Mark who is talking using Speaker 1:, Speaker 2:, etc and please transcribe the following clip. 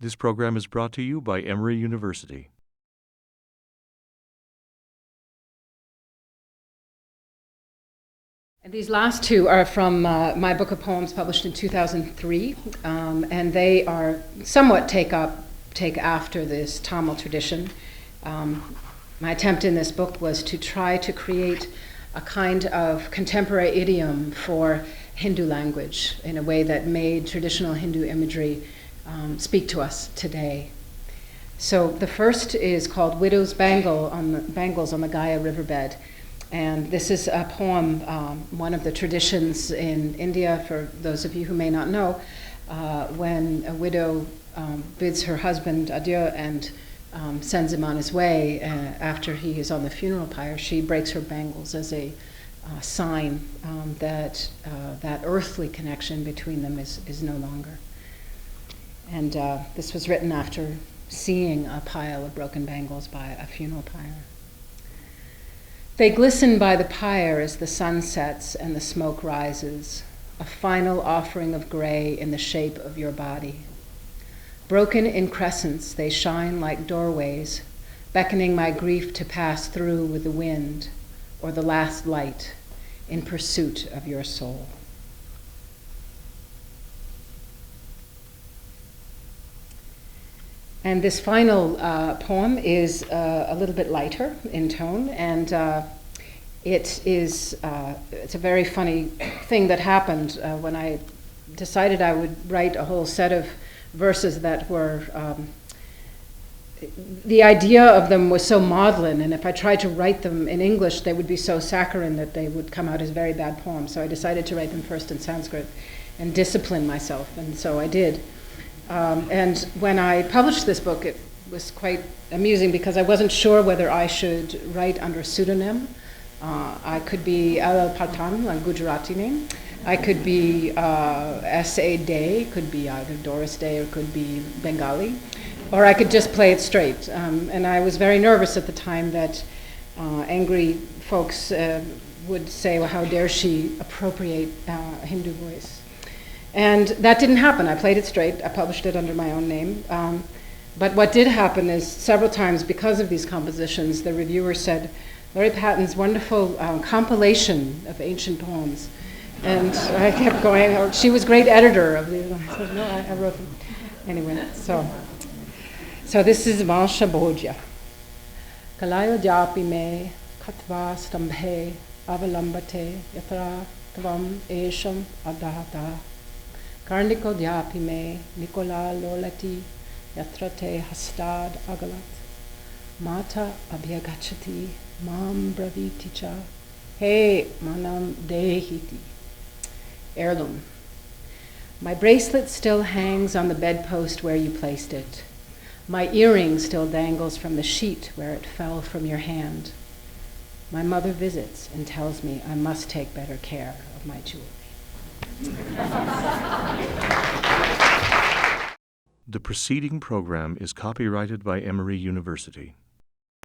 Speaker 1: This program is brought to you by Emory University.
Speaker 2: And these last two are from my book of poems published in 2003, and they are somewhat take after this Tamil tradition. My attempt in this book was to try to create a kind of contemporary idiom for Hindu language in a way that made traditional Hindu imagery speak to us today. So the first is called Widow's Bangles on the Gaya Riverbed. And this is a poem, one of the traditions in India, for those of you who may not know, when a widow bids her husband adieu and sends him on his way after he is on the funeral pyre, she breaks her bangles as a sign that that earthly connection between them is no longer. And this was written after seeing a pile of broken bangles by a funeral pyre. They glisten by the pyre as the sun sets and the smoke rises, a final offering of gray in the shape of your body. Broken in crescents, they shine like doorways, beckoning my grief to pass through with the wind, or the last light in pursuit of your soul. And this final poem is a little bit lighter in tone, and it's a very funny thing that happened when I decided I would write a whole set of verses that were, the idea of them was so maudlin, and if I tried to write them in English, they would be so saccharine that they would come out as very bad poems. So I decided to write them first in Sanskrit and discipline myself, and so I did. And when I published this book, it was quite amusing because I wasn't sure whether I should write under a pseudonym. I could be Laurie Patton, a Gujarati name. I could be S.A. Day, could be either Doris Day or could be Bengali. Or I could just play it straight. And I was very nervous at the time that angry folks would say, well, how dare she appropriate a Hindu voice? And that didn't happen. I played it straight. I published it under my own name. But what did happen is several times, because of these compositions, the reviewer said, Laurie Patton's wonderful compilation of ancient poems. And I kept going, oh, she was great editor of these. I said, no, I wrote them. Anyway, so this is Vansha Bhojya. Kalayo Dyapi me katva stambhe avalambate yatra tvam esham adahata. Karniko Dyapi me Nikola Lolati Yatrate Hastad Agalat Mata Abhyagachati Mam Braviticha He Manam Dehiti. Heirloom. My bracelet still hangs on the bedpost where you placed it. My earring still dangles from the sheet where it fell from your hand. My mother visits and tells me I must take better care of my jewelry.
Speaker 1: The preceding program is copyrighted by Emory University.